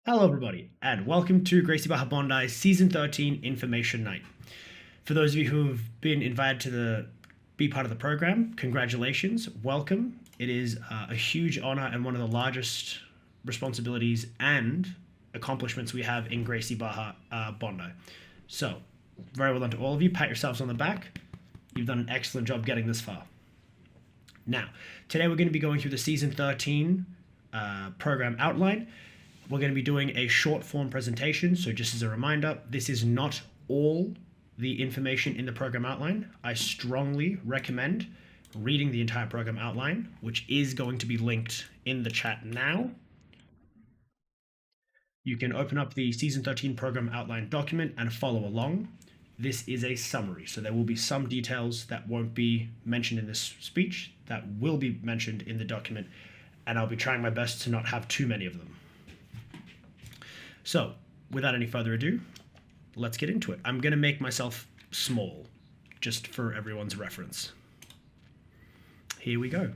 Hello, everybody, and welcome to Gracie Baja Bondi Season 13 Information Night. For those of you who have been invited to be part of the program, congratulations, welcome. It is a huge honor and one of the largest responsibilities and accomplishments we have in Gracie Baja Bondi. So, very well done to all of you. Pat yourselves on the back. You've done an excellent job getting this far. Now, today we're going to be going through the Season 13 program outline. We're going to be doing a short form presentation. So just as a reminder, this is not all the information in the program outline. I strongly recommend reading the entire program outline, which is going to be linked in the chat now. You can open up the Season 13 program outline document and follow along. This is a summary, so there will be some details that won't be mentioned in this speech that will be mentioned in the document, and I'll be trying my best to not have too many of them. So, without any further ado, let's get into it. I'm going to make myself small, just for everyone's reference. Here we go.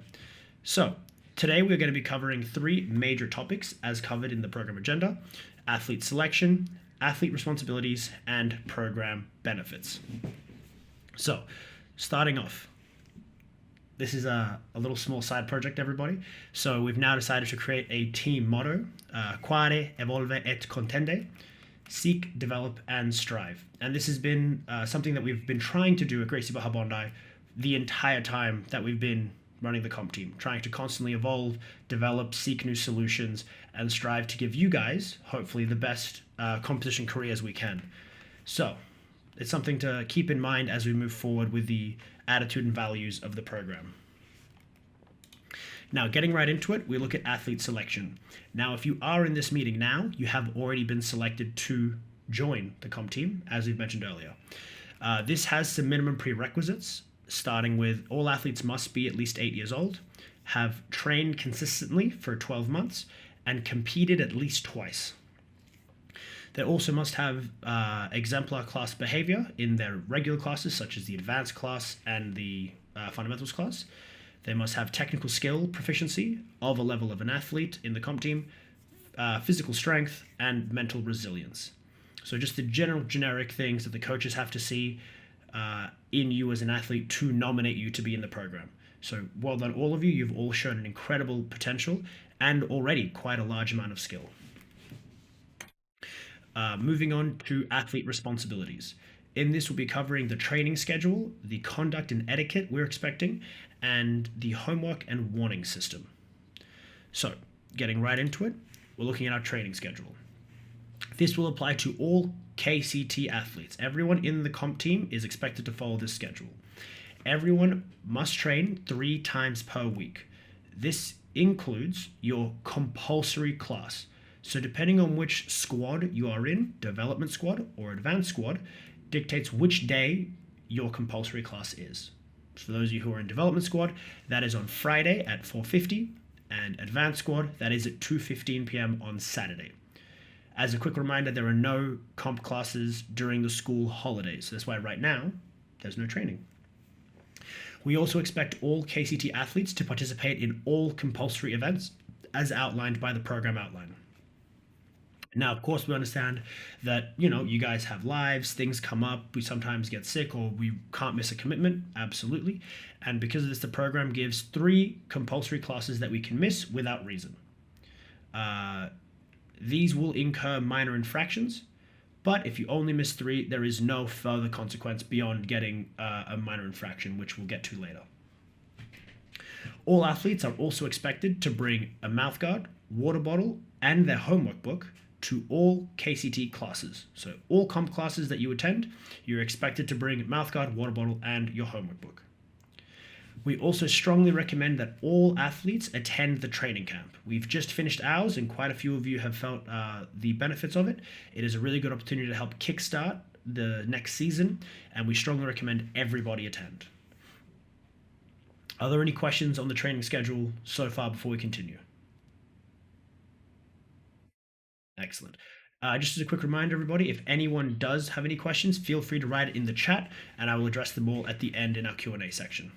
So, today we're going to be covering three major topics as covered in the program agenda: athlete selection, athlete responsibilities, and program benefits. So, starting off, this is a little small side project, everybody. So we've now decided to create a team motto: Quare, Evolve et Contende, seek, develop, and strive. And this has been something that we've been trying to do at Gracie Baja Bondi the entire time that we've been running the comp team, trying to constantly evolve, develop, seek new solutions, and strive to give you guys, hopefully, the best competition careers we can. So it's something to keep in mind as we move forward with the attitude and values of the program. Now, getting right into it, we look at athlete selection. Now, if you are in this meeting now, you have already been selected to join the comp team, as we've mentioned earlier. This has some minimum prerequisites, starting with all athletes must be at least 8 years old, have trained consistently for 12 months, and competed at least twice. They also must have exemplar class behavior in their regular classes, such as the advanced class and the fundamentals class. They must have technical skill proficiency of a level of an athlete in the comp team, physical strength, and mental resilience. So just the generic things that the coaches have to see in you as an athlete to nominate you to be in the program. So well done, all of you. You've all shown an incredible potential and already quite a large amount of skill. Moving on to athlete responsibilities. In this, we'll be covering the training schedule, the conduct and etiquette we're expecting, and the homework and warning system. So, getting right into it, we're looking at our training schedule. This will apply to all KCT athletes. Everyone in the comp team is expected to follow this schedule. Everyone must train 3 times per week. This includes your compulsory class. So depending on which squad you are in, development squad or advanced squad, dictates which day your compulsory class is. So for those of you who are in development squad, that is on Friday at 4:50, and advanced squad, that is at 2:15 p.m. on Saturday. As a quick reminder, there are no comp classes during the school holidays. So that's why right now, there's no training. We also expect all KCT athletes to participate in all compulsory events as outlined by the program outline. Now, of course, we understand that, you guys have lives, things come up, we sometimes get sick or we can't miss a commitment, absolutely. And because of this, the program gives 3 compulsory classes that we can miss without reason. These will incur minor infractions, but if you only miss 3, there is no further consequence beyond getting a minor infraction, which we'll get to later. All athletes are also expected to bring a mouthguard, water bottle, and their homework book to all KCT classes. So all comp classes that you attend, you're expected to bring mouthguard, water bottle, and your homework book. We also strongly recommend that all athletes attend the training camp. We've just finished ours, and quite a few of you have felt the benefits of it. It is a really good opportunity to help kickstart the next season, and we strongly recommend everybody attend. Are there any questions on the training schedule so far before we continue? Excellent. Just as a quick reminder, everybody, if anyone does have any questions, feel free to write it in the chat, and I will address them all at the end in our Q&A section.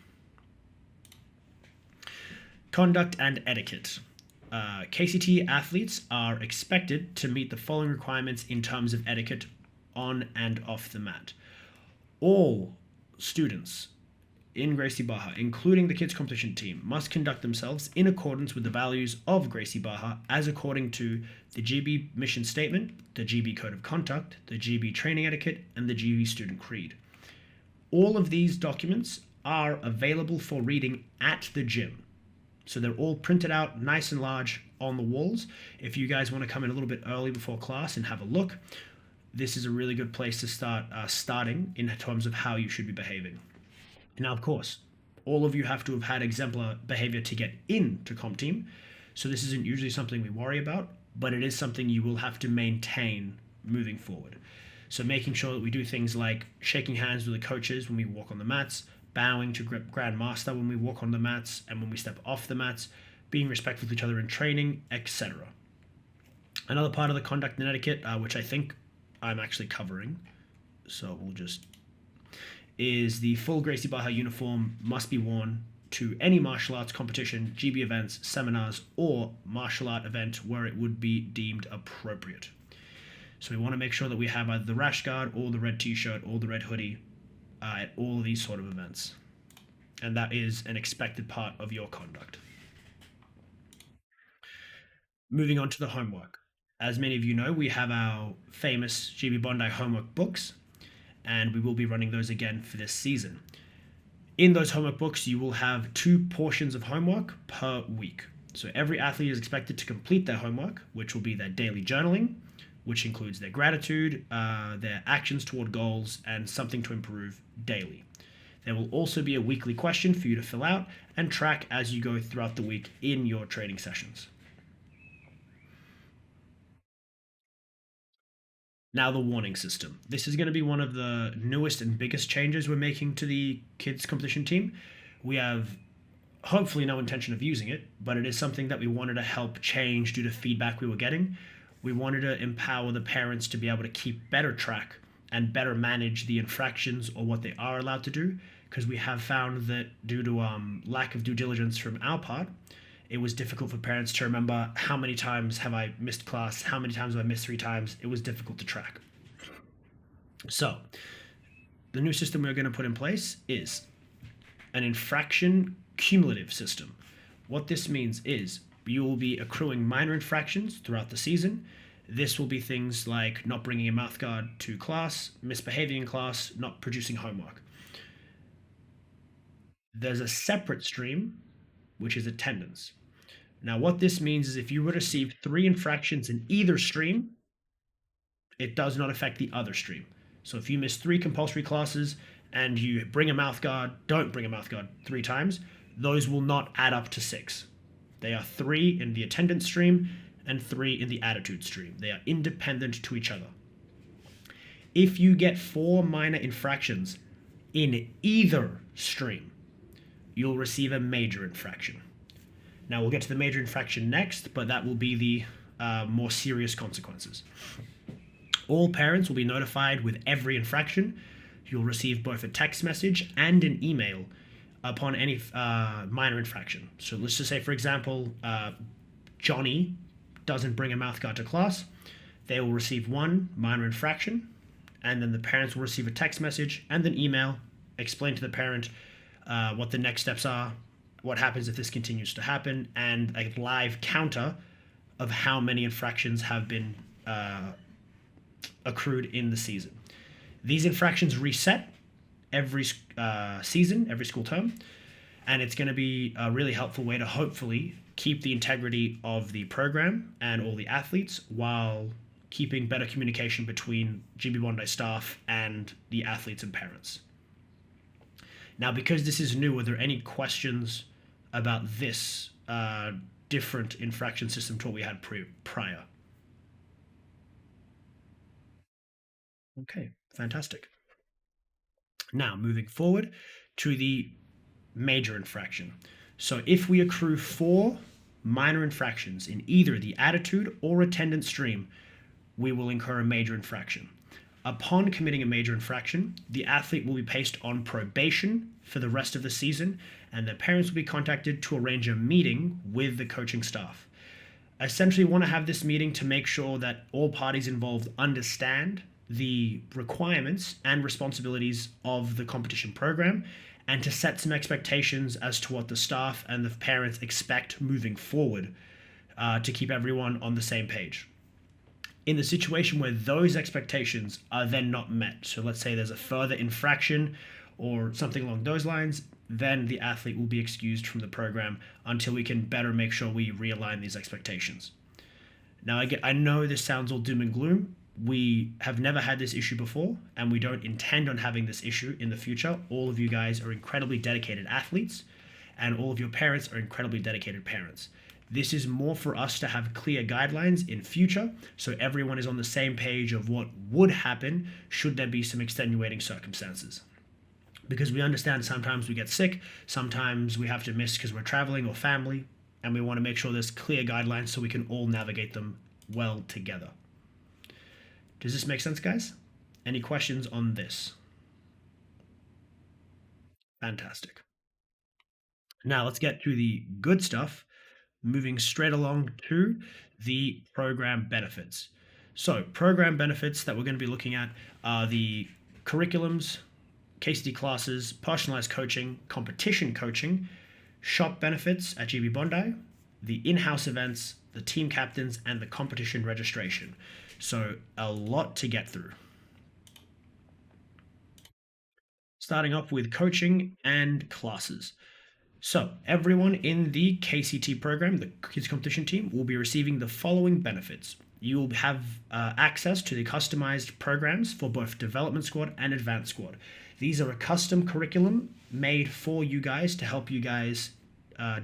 Conduct and etiquette. KCT athletes are expected to meet the following requirements in terms of etiquette on and off the mat. All students in Gracie Barra, including the kids competition team, must conduct themselves in accordance with the values of Gracie Barra as according to the GB mission statement, the GB code of conduct, the GB training etiquette, and the GB student creed. All of these documents are available for reading at the gym. So they're all printed out nice and large on the walls. If you guys want to come in a little bit early before class and have a look, this is a really good place to start starting in terms of how you should be behaving. Now, of course, all of you have to have had exemplar behavior to get into comp team. So this isn't usually something we worry about, but it is something you will have to maintain moving forward. So making sure that we do things like shaking hands with the coaches when we walk on the mats, bowing to Grandmaster when we walk on the mats and when we step off the mats, being respectful to each other in training, etc. Another part of the conduct and etiquette, which I think I'm actually covering, so we'll just, is the full Gracie Barra uniform must be worn to any martial arts competition, GB events, seminars, or martial art event where it would be deemed appropriate. So we want to make sure that we have either the rash guard or the red t-shirt or the red hoodie at all of these sort of events. And that is an expected part of your conduct. Moving on to the homework. As many of you know, we have our famous GB Bondi homework books, and we will be running those again for this season. In those homework books, you will have 2 portions of homework per week. So every athlete is expected to complete their homework, which will be their daily journaling, which includes their gratitude, their actions toward goals, and something to improve daily. There will also be a weekly question for you to fill out and track as you go throughout the week in your training sessions. Now, the warning system. This is going to be one of the newest and biggest changes we're making to the kids competition team. We have hopefully no intention of using it, but it is something that we wanted to help change due to feedback we were getting. We wanted to empower the parents to be able to keep better track and better manage the infractions or what they are allowed to do, because we have found that due to lack of due diligence from our part, it was difficult for parents to remember how many times have I missed class, how many times have I missed 3 times. It was difficult to track. So the new system we're going to put in place is an infraction cumulative system. What this means is you will be accruing minor infractions throughout the season. This will be things like not bringing a mouthguard to class, misbehaving in class, not producing homework. There's a separate stream, which is attendance. Now, what this means is if you were to receive 3 infractions in either stream, it does not affect the other stream. So if you miss 3 compulsory classes and you bring a mouthguard, don't bring a mouthguard 3 times, those will not add up to 6. They are 3 in the attendance stream and 3 in the attitude stream. They are independent to each other. If you get 4 minor infractions in either stream, you'll receive a major infraction. Now, we'll get to the major infraction next, but that will be the more serious consequences. All parents will be notified with every infraction. You'll receive both a text message and an email upon any minor infraction. So let's just say, for example, Johnny doesn't bring a mouthguard to class. They will receive 1 minor infraction, and then the parents will receive a text message and an email, explain to the parent what the next steps are, what happens if this continues to happen, and a live counter of how many infractions have been accrued in the season. These infractions reset every season, every school term, and it's going to be a really helpful way to hopefully keep the integrity of the program and all the athletes while keeping better communication between GB Bondi staff and the athletes and parents. Now, because this is new, are there any questions about this different infraction system to what we had prior? Okay, fantastic. Now, moving forward to the major infraction. So if we accrue 4 minor infractions in either the attitude or attendance stream, we will incur a major infraction. Upon committing a major infraction, the athlete will be placed on probation for the rest of the season, and their parents will be contacted to arrange a meeting with the coaching staff. I essentially want to have this meeting to make sure that all parties involved understand the requirements and responsibilities of the competition program and to set some expectations as to what the staff and the parents expect moving forward to keep everyone on the same page. In the situation where those expectations are then not met, so let's say there's a further infraction or something along those lines, then the athlete will be excused from the program until we can better make sure we realign these expectations. Now, I know this sounds all doom and gloom. We have never had this issue before, and we don't intend on having this issue in the future. All of you guys are incredibly dedicated athletes, and all of your parents are incredibly dedicated parents. This is more for us to have clear guidelines in future so everyone is on the same page of what would happen should there be some extenuating circumstances. Because we understand sometimes we get sick, sometimes we have to miss because we're traveling or family, and we want to make sure there's clear guidelines so we can all navigate them well together. Does this make sense, guys? Any questions on this? Fantastic. Now let's get to the good stuff, moving straight along to the program benefits. So, program benefits that we're going to be looking at are the curriculums, KCT classes, personalized coaching, competition coaching, shop benefits at GB Bondi, the in-house events, the team captains, and the competition registration. So a lot to get through. Starting off with coaching and classes. So everyone in the KCT program, the Kids Competition Team, will be receiving the following benefits. You will have access to the customized programs for both Development Squad and Advanced Squad. These are a custom curriculum made for you guys to help you guys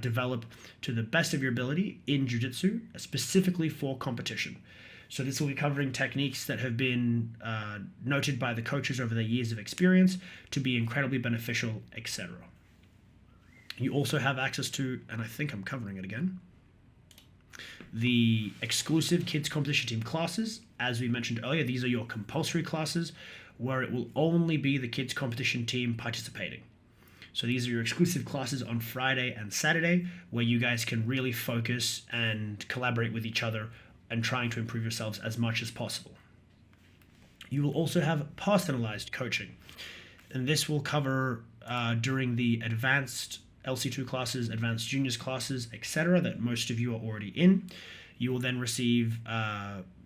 develop to the best of your ability in Jiu-Jitsu, specifically for competition. So this will be covering techniques that have been noted by the coaches over their years of experience to be incredibly beneficial, etc. You also have access to, and I think I'm covering it again, the exclusive Kids Competition Team classes. As we mentioned earlier, these are your compulsory classes where it will only be the Kids Competition Team participating. So these are your exclusive classes on Friday and Saturday where you guys can really focus and collaborate with each other and trying to improve yourselves as much as possible. You will also have personalized coaching, and this will cover during the advanced LC2 classes, advanced juniors classes, etc. that most of you are already in. You will then receive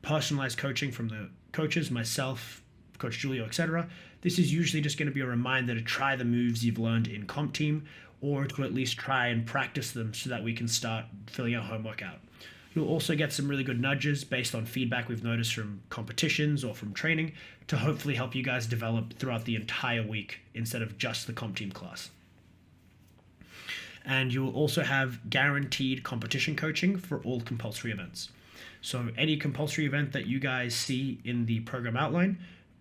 personalized coaching from the coaches, myself, Coach Julio, etc. This is usually just going to be a reminder to try the moves you've learned in comp team, or to at least try and practice them so that we can start filling our homework out. You'll also get some really good nudges based on feedback we've noticed from competitions or from training to hopefully help you guys develop throughout the entire week instead of just the comp team class. And you will also have guaranteed competition coaching for all compulsory events. So any compulsory event that you guys see in the program outline,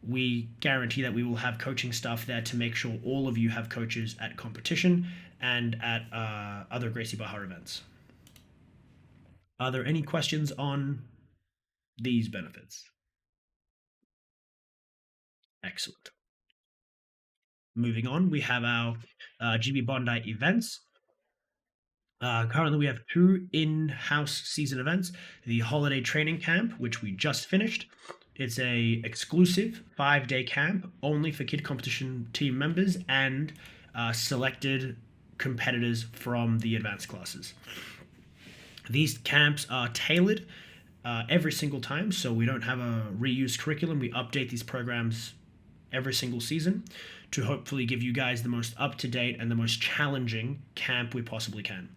we guarantee that we will have coaching staff there to make sure all of you have coaches at competition and at other Gracie Barra events. Are there any questions on these benefits? Excellent. Moving on, we have our GB Bondi events. Currently, we have 2 in-house season events. The holiday training camp, which we just finished. It's a exclusive 5-day camp only for kid competition team members and selected competitors from the advanced classes. These camps are tailored every single time, so we don't have a reused curriculum. We update these programs every single season to hopefully give you guys the most up-to-date and the most challenging camp we possibly can.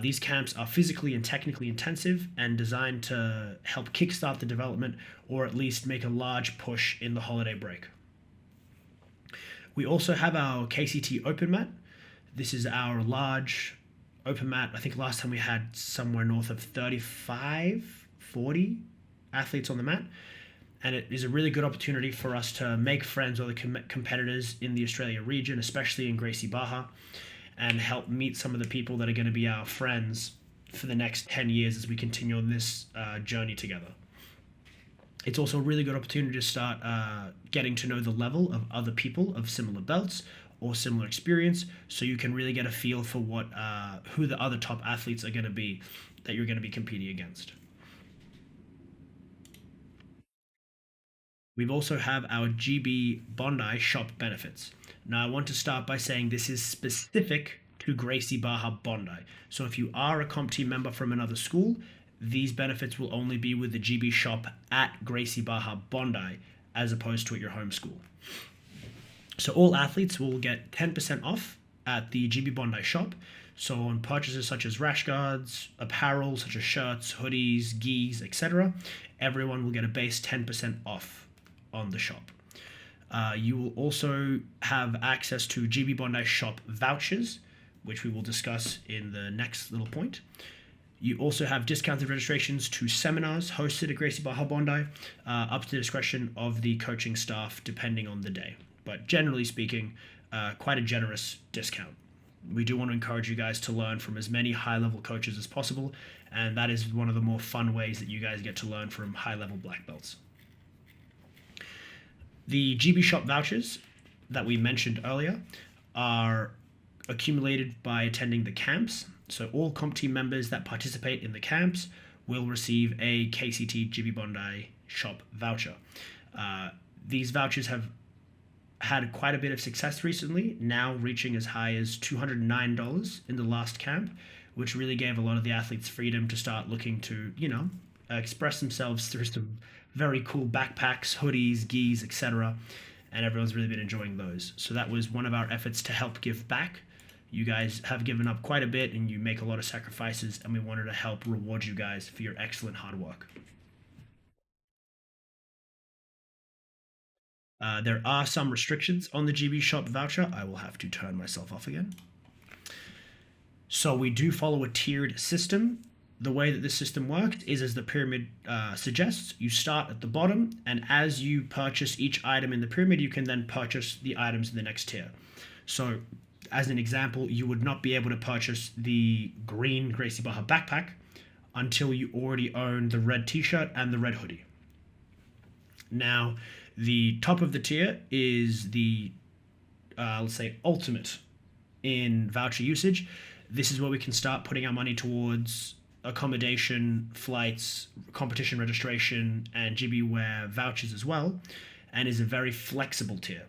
These camps are physically and technically intensive and designed to help kickstart the development or at least make a large push in the holiday break. We also have our KCT Open Mat. This is our large open mat. I think last time we had somewhere north of 35, 40 athletes on the mat. And it is a really good opportunity for us to make friends with the competitors in the Australia region, especially in Gracie Barra, and help meet some of the people that are going to be our friends for the next 10 years as we continue on this journey together. It's also a really good opportunity to start getting to know the level of other people of similar belts or similar experience, so you can really get a feel for what who the other top athletes are going to be that you're going to be competing against. We also have our GB Bondi shop benefits. Now, I want to start by saying this is specific to Gracie Barra Bondi. So, if you are a comp team member from another school, these benefits will only be with the GB shop at Gracie Barra Bondi as opposed to at your home school. So, all athletes will get 10% off at the GB Bondi shop. So, on purchases such as rash guards, apparel such as shirts, hoodies, gis, etc., everyone will get a base 10% off on the shop. You will also have access to GB Bondi shop vouchers, which we will discuss in the next little point. You also have discounted registrations to seminars hosted at Gracie Barra Bondi, up to the discretion of the coaching staff depending on the day. But generally speaking, quite a generous discount. We do want to encourage you guys to learn from as many high-level coaches as possible, and that is one of the more fun ways that you guys get to learn from high-level black belts. The GB shop vouchers that we mentioned earlier are accumulated by attending the camps. So all comp team members that participate in the camps will receive a KCT GB Bondi shop voucher. These vouchers have had quite a bit of success recently, now reaching as high as $209 in the last camp, which really gave a lot of the athletes freedom to start looking to, express themselves through some very cool backpacks, hoodies, gis, etc. And everyone's really been enjoying those. So that was one of our efforts to help give back. You guys have given up quite a bit and you make a lot of sacrifices, and we wanted to help reward you guys for your excellent hard work. There are some restrictions on the GB shop voucher. I will have to turn myself off again. So we do follow a tiered system. The way that this system works is as the pyramid suggests. You start at the bottom, and as you purchase each item in the pyramid, you can then purchase the items in the next tier. So, as an example, you would not be able to purchase the green Gracie Barra backpack until you already own the red t-shirt and the red hoodie. Now, the top of the tier is the, let's say, ultimate in voucher usage. This is where we can start putting our money towards accommodation, flights, competition registration, and GB Wear vouchers as well, and is a very flexible tier.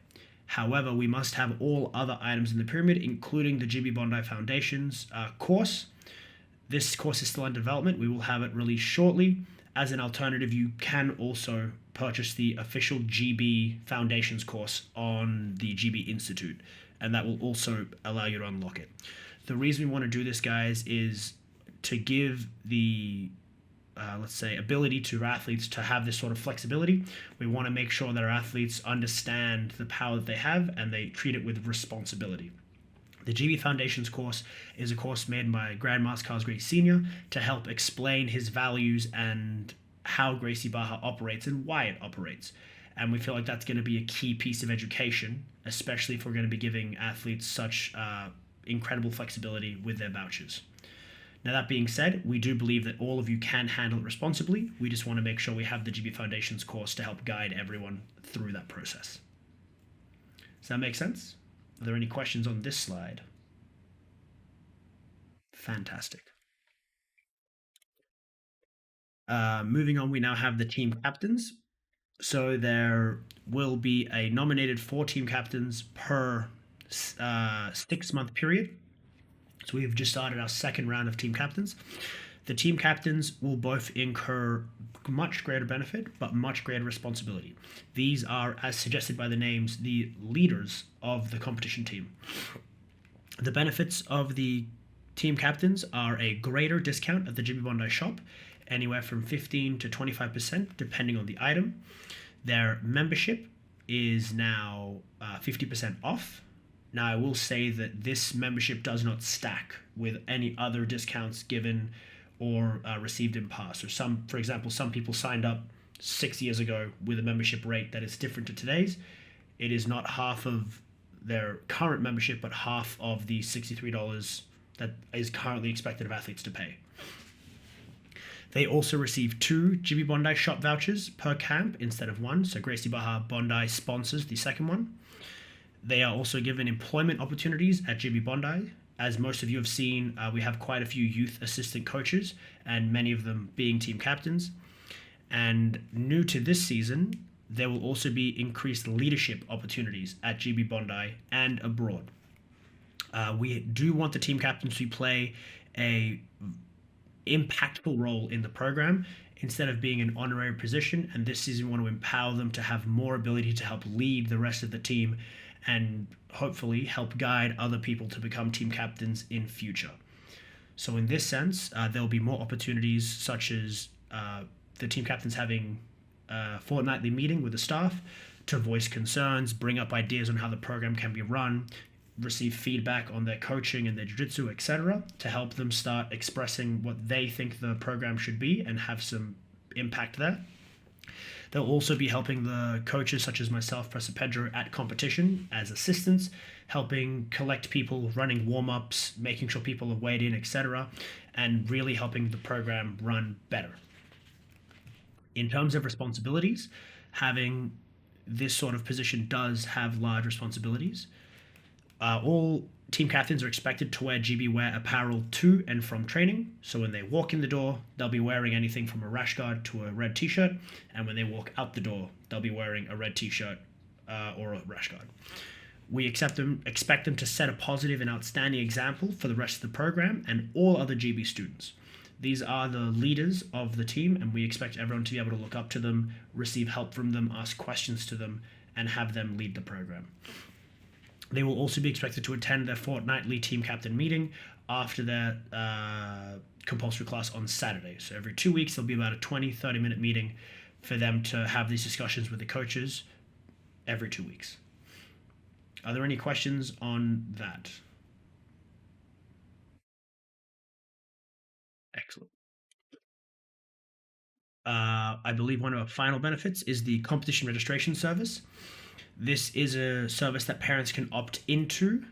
However, we must have all other items in the pyramid, including the GB Bondi Foundations course. This course is still in development. We will have it released shortly. As an alternative, you can also purchase the official GB Foundations course on the GB Institute, and that will also allow you to unlock it. The reason we want to do this, guys, is to give the let's say, ability to athletes to have this sort of flexibility. We want to make sure that our athletes understand the power that they have and they treat it with responsibility. The GB Foundations course is a course made by Grandmaster Carlos Gracie Sr. to help explain his values and how Gracie Barra operates and why it operates. And we feel like that's going to be a key piece of education, especially if we're going to be giving athletes such incredible flexibility with their vouchers. Now, that being said, we do believe that all of you can handle it responsibly. We just want to make sure we have the GB Foundations course to help guide everyone through that process. Does that make sense? Are there any questions on this slide? Fantastic. Moving on, we now have the team captains. So there will be a nominated 4 team captains per 6-month period. So we have just started our second round of team captains. The team captains will both incur much greater benefit, but much greater responsibility. These are, as suggested by the names, the leaders of the competition team. The benefits of the team captains are a greater discount at the GB Bondi shop, anywhere from 15 to 25%, depending on the item. Their membership is now 50% off. Now, I will say that this membership does not stack with any other discounts given or received in past. So for example, some people signed up 6 years ago with a membership rate that is different to today's. It is not half of their current membership, but half of the $63 that is currently expected of athletes to pay. They also receive 2 GB Bondi shop vouchers per camp instead of 1. So Gracie Barra Bondi sponsors the second one. They are also given employment opportunities at GB Bondi. As most of you have seen, we have quite a few youth assistant coaches, and many of them being team captains. And new to this season, there will also be increased leadership opportunities at GB Bondi and abroad. We do want the team captains to play a impactful role in the program instead of being an honorary position. And this season, we want to empower them to have more ability to help lead the rest of the team and hopefully help guide other people to become team captains in future. So in this sense, there'll be more opportunities such as the team captains having a fortnightly meeting with the staff to voice concerns, bring up ideas on how the program can be run, receive feedback on their coaching and their jiu-jitsu, etc., to help them start expressing what they think the program should be and have some impact there. They'll also be helping the coaches such as myself, Professor Pedro, at competition as assistants, helping collect people, running warm-ups, making sure people are weighed in, etc., and really helping the program run better. In terms of responsibilities, having this sort of position does have large responsibilities. All team captains are expected to wear GB wear apparel to and from training. So when they walk in the door, they'll be wearing anything from a rash guard to a red t-shirt. And when they walk out the door, they'll be wearing a red t-shirt or a rash guard. We expect them to set a positive and outstanding example for the rest of the program and all other GB students. These are the leaders of the team, and we expect everyone to be able to look up to them, receive help from them, ask questions to them, and have them lead the program. They will also be expected to attend their fortnightly team captain meeting after their compulsory class on Saturday. So every 2 weeks, there'll be about a 20-30 minute meeting for them to have these discussions with the coaches every 2 weeks. Are there any questions on that? Excellent. I believe one of our final benefits is the competition registration service. This is a service that parents can opt into,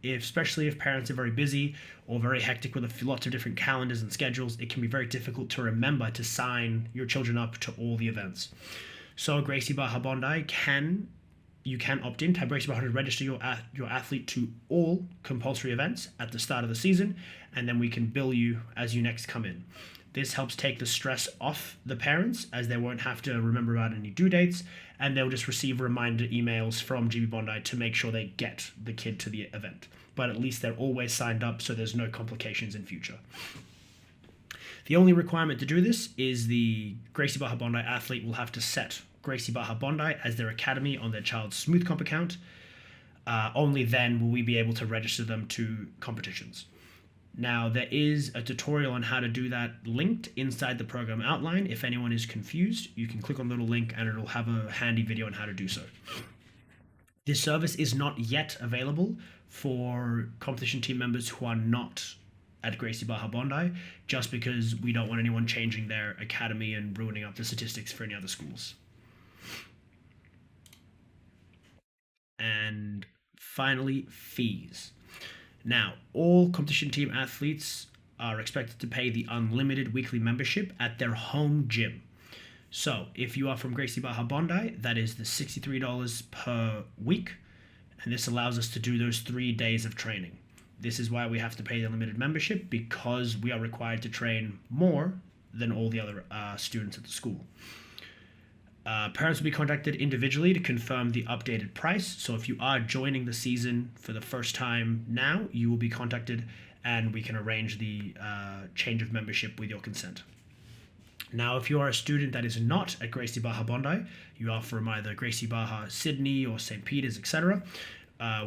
especially if parents are very busy or very hectic with lots of different calendars and schedules. It can be very difficult to remember to sign your children up to all the events. So Gracie Barra Bondi you can opt in to have Gracie Barra to register your athlete to all compulsory events at the start of the season, and then we can bill you as you next come in. This helps take the stress off the parents, as they won't have to remember about any due dates, and they'll just receive reminder emails from GB Bondi to make sure they get the kid to the event. But at least they're always signed up, so there's no complications in future. The only requirement to do this is the Gracie Barra Bondi athlete will have to set Gracie Barra Bondi as their academy on their child's Smooth Comp account. Only then will we be able to register them to competitions. Now, there is a tutorial on how to do that linked inside the program outline. If anyone is confused, you can click on the little link and it'll have a handy video on how to do so. This service is not yet available for competition team members who are not at Gracie Barra Bondi, just because we don't want anyone changing their academy and ruining up the statistics for any other schools. And finally, fees. Now, all competition team athletes are expected to pay the unlimited weekly membership at their home gym. So, if you are from Gracie Barra Bondi, that is the $63 per week, and this allows us to do those 3 days of training. This is why we have to pay the unlimited membership, because we are required to train more than all the other students at the school. Parents will be contacted individually to confirm the updated price. So if you are joining the season for the first time now, you will be contacted and we can arrange the change of membership with your consent. Now, if you are a student that is not at Gracie Barra Bondi, you are from either Gracie Barra Sydney or St. Peter's, etc.,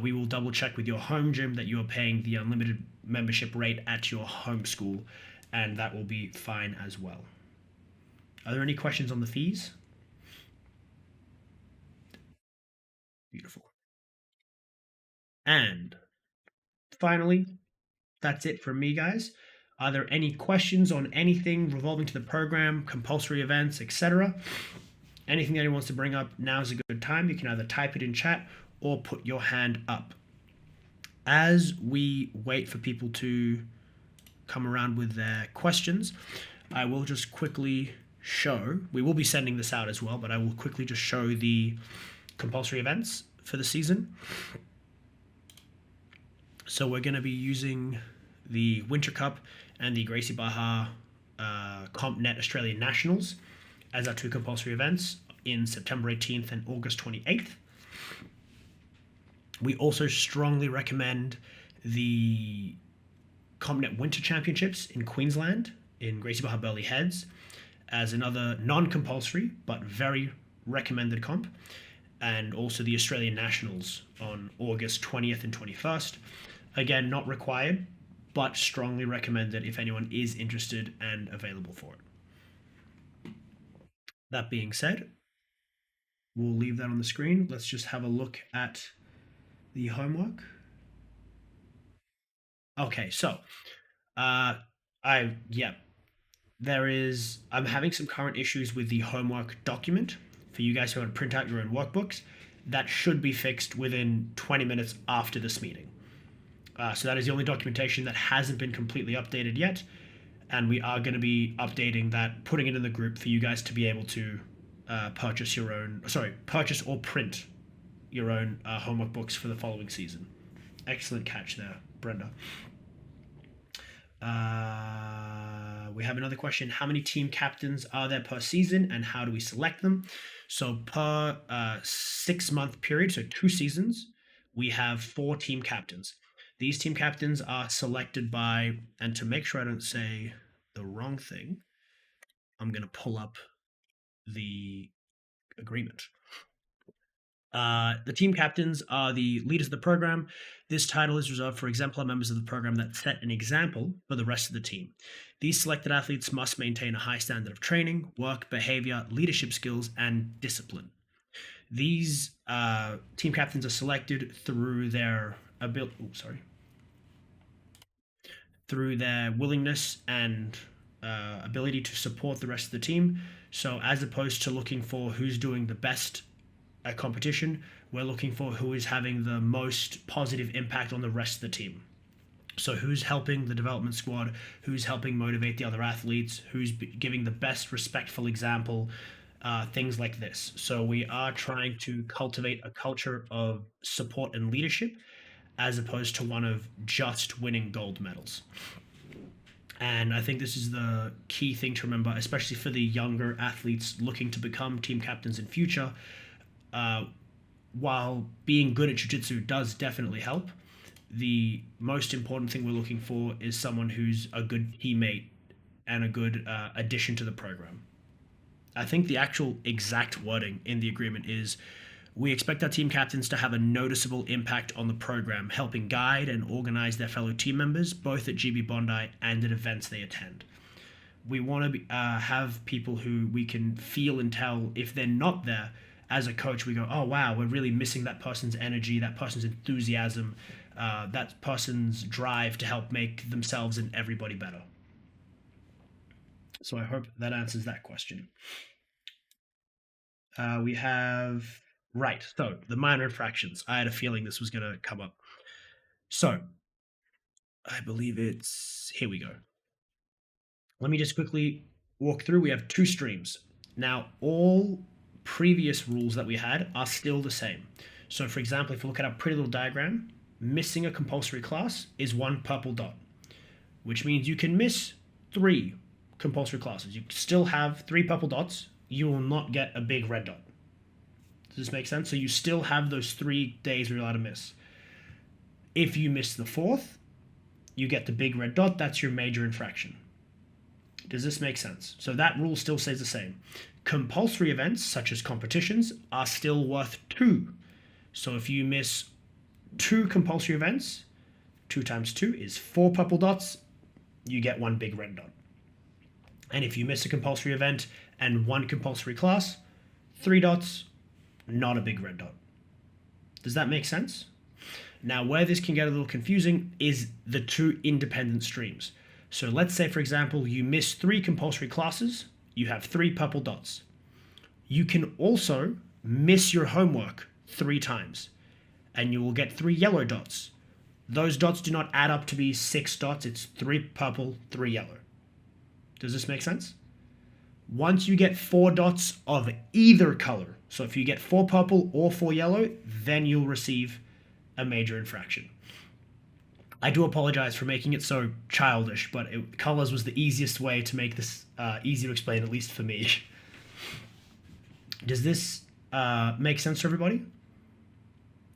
we will double check with your home gym that you are paying the unlimited membership rate at your home school, and that will be fine as well. Are there any questions on the fees? Beautiful. And finally, that's it from me, guys. Are there any questions on anything revolving to the program, compulsory events, etc.? Anything that anyone wants to bring up, now's a good time. You can either type it in chat or put your hand up. As we wait for people to come around with their questions, I will just quickly show, we will be sending this out as well, but I will quickly just show the compulsory events for the season. So we're going to be using the Winter Cup and the Gracie Barra CompNet Australian Nationals as our two compulsory events in September 18th and August 28th. We also strongly recommend the CompNet Winter Championships in Queensland in Gracie Barra Burleigh Heads as another non-compulsory but very recommended comp, and also the Australian Nationals on August 20th and 21st. Again, not required, but strongly recommended if anyone is interested and available for it. That being said, we'll leave that on the screen. Let's just have a look at the homework. Okay, so I'm having some current issues with the homework document for you guys who want to print out your own workbooks. That should be fixed within 20 minutes after this meeting. So that is the only documentation that hasn't been completely updated yet, and we are going to be updating that, putting it in the group for you guys to be able to purchase or print your own homework books for the following season. Excellent catch there, Brenda. We have another question. How many team captains are there per season and how do we select them? So per 6-month period, so 2 seasons, we have 4 team captains. These team captains are selected by, and to make sure I don't say the wrong thing, I'm going to pull up the agreement. The team captains are the leaders of the program. This title is reserved for exemplar members of the program that set an example for the rest of the team. These selected athletes must maintain a high standard of training, work, behavior, leadership skills, and discipline. These team captains are selected through their through their willingness and ability to support the rest of the team. So as opposed to looking for who's doing the best at competition, we're looking for who is having the most positive impact on the rest of the team. So who's helping the development squad, who's helping motivate the other athletes, who's giving the best respectful example, things like this. So we are trying to cultivate a culture of support and leadership as opposed to one of just winning gold medals. And I think this is the key thing to remember, especially for the younger athletes looking to become team captains in future. While being good at jiu-jitsu does definitely help, the most important thing we're looking for is someone who's a good teammate and a good addition to the program. I think the actual exact wording in the agreement is, we expect our team captains to have a noticeable impact on the program, helping guide and organize their fellow team members, both at GB Bondi and at events they attend. We want to have people who we can feel and tell if they're not there. As a coach, we go, oh, wow, we're really missing that person's energy, that person's enthusiasm, that person's drive to help make themselves and everybody better. So I hope that answers that question. We have... Right, so the minor infractions. I had a feeling this was going to come up. So, I believe it's... Here we go. Let me just quickly walk through. We have 2 streams. Now, all previous rules that we had are still the same. So, for example, if you look at our pretty little diagram, missing a compulsory class is 1 purple dot, which means you can miss 3 compulsory classes. You still have 3 purple dots. You will not get a big red dot. Does this make sense? So you still have those 3 days where you're allowed to miss. If you miss the 4th, you get the big red dot. That's your major infraction. Does this make sense? So that rule still stays the same. Compulsory events, such as competitions, are still worth 2. So if you miss 2 compulsory events, 2 times 2 is 4 purple dots. You get 1 big red dot. And if you miss a compulsory event and 1 compulsory class, 3 dots, not a big red dot. Does that make sense? Now, where this can get a little confusing is the 2 independent streams. So let's say, for example, you miss 3 compulsory classes, you have 3 purple dots. You can also miss your homework 3 times, and you will get 3 yellow dots. Those dots do not add up to be 6 dots, it's 3 purple, 3 yellow. Does this make sense? Once you get 4 dots of either color, So if you get 4 purple or 4 yellow, then you'll receive a major infraction. I do apologize for making it so childish, but colors was the easiest way to make this easy to explain, at least for me. Does this make sense to everybody?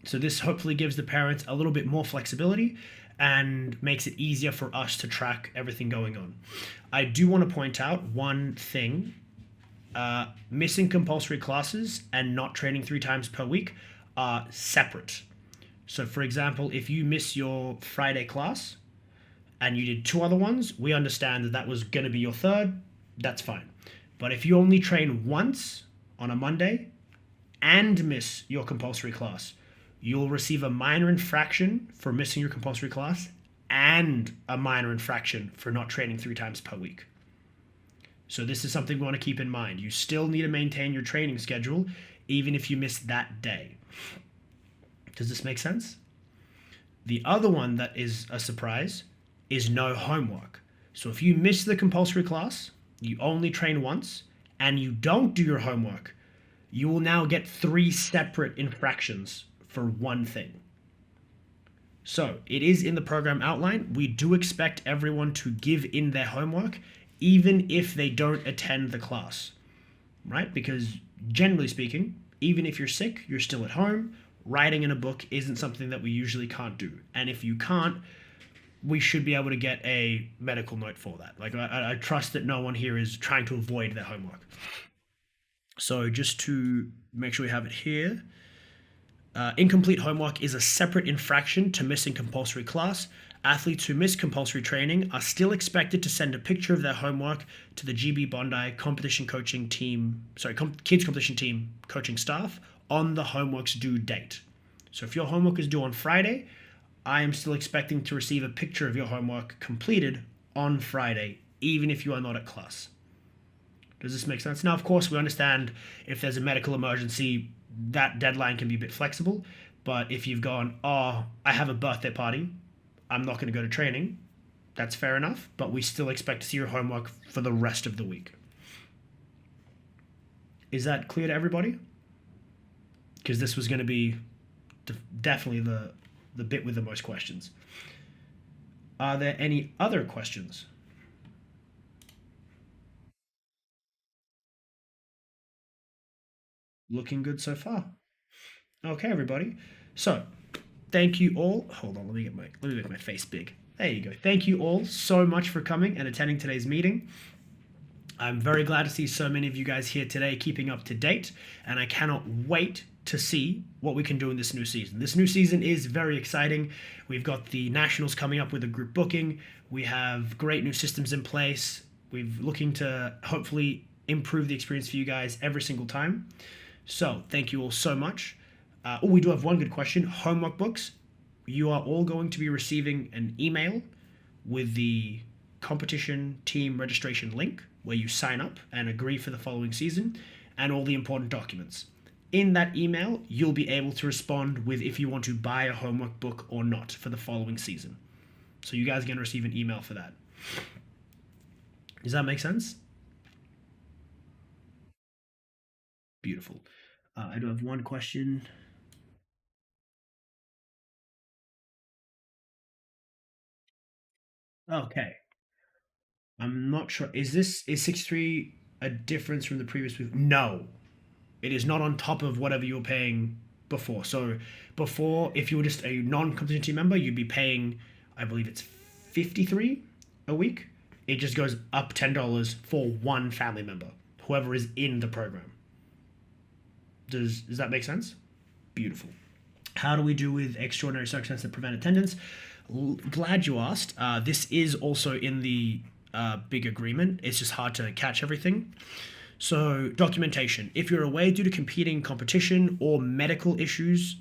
So this hopefully gives the parents a little bit more flexibility and makes it easier for us to track everything going on. I do want to point out one thing. Missing compulsory classes and not training 3 times per week are separate. So for example, if you miss your Friday class and you did 2 other ones, we understand that that was going to be your third. That's fine. But if you only train once on a Monday and miss your compulsory class, you'll receive a minor infraction for missing your compulsory class and a minor infraction for not training 3 times per week. So this is something we want to keep in mind. You still need to maintain your training schedule even if you miss that day. Does this make sense? The other one that is a surprise is no homework. So if you miss the compulsory class, you only train once, and you don't do your homework, you will now get 3 separate infractions for one thing. So it is in the program outline. We do expect everyone to give in their homework even if they don't attend the class, right? Because generally speaking, even if you're sick, you're still at home. Writing in a book isn't something that we usually can't do. And if you can't, we should be able to get a medical note for that. Like, I trust that no one here is trying to avoid their homework. So just to make sure we have it here, incomplete homework is a separate infraction to missing compulsory class. Athletes who miss compulsory training are still expected to send a picture of their homework to the GB Bondi competition coaching team, kids competition team coaching staff on the homework's due date. So if your homework is due on Friday, I am still expecting to receive a picture of your homework completed on Friday, even if you are not at class. Does this make sense? Now, of course, we understand if there's a medical emergency, that deadline can be a bit flexible. But if you've gone, oh, I have a birthday party, I'm not going to go to training, that's fair enough, but we still expect to see your homework for the rest of the week. Is that clear to everybody? Because this was going to be definitely the bit with the most questions. Are there any other questions? Looking good so far. Okay, everybody. So, thank you all. Hold on, let me make my face big. There you go. Thank you all so much for coming and attending today's meeting. I'm very glad to see so many of you guys here today keeping up to date, and I cannot wait to see what we can do in this new season. This new season is very exciting. We've got the Nationals coming up with a group booking. We have great new systems in place. We're looking to hopefully improve the experience for you guys every single time. So thank you all so much. We do have one good question. Homework books. You are all going to be receiving an email with the competition team registration link where you sign up and agree for the following season and all the important documents. In that email, you'll be able to respond with if you want to buy a homework book or not for the following season. So you guys are going to receive an email for that. Does that make sense? Beautiful. I do have one question. Okay. I'm not sure. Is 63 a difference from the previous week? No. It is not on top of whatever you were paying before. So before, if you were just a non-competition team member, you'd be paying, I believe it's 53 a week. It just goes up $10 for one family member, whoever is in the program. Does that make sense? Beautiful. How do we do with extraordinary circumstances that prevent attendance? Glad you asked. This is also in the big agreement. It's just hard to catch everything. So documentation. If you're away due to competing competition or medical issues,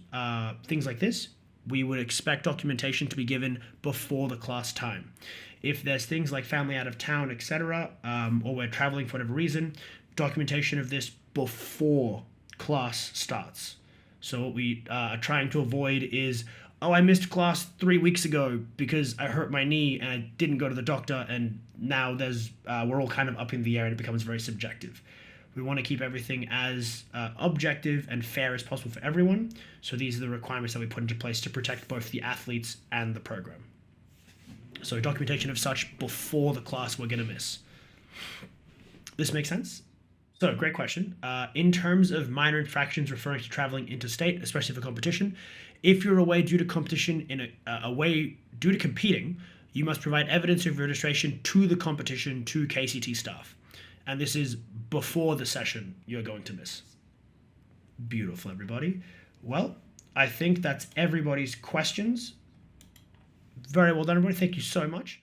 things like this, we would expect documentation to be given before the class time. If there's things like family out of town, etc., or we're traveling for whatever reason, documentation of this before class starts. So what we are trying to avoid is, oh, I missed class 3 weeks ago because I hurt my knee and I didn't go to the doctor, and now we're all kind of up in the air and it becomes very subjective. We want to keep everything as objective and fair as possible for everyone. So these are the requirements that we put into place to protect both the athletes and the program. So documentation of such before the class we're going to miss. This makes sense? So, great question. In terms of minor infractions referring to traveling interstate, especially for competition, if you're away due to competition away due to competing, you must provide evidence of registration to the competition to KCT staff, and this is before the session you're going to miss. Beautiful, everybody. Well, I think that's everybody's questions. Very well done, everybody. Thank you so much.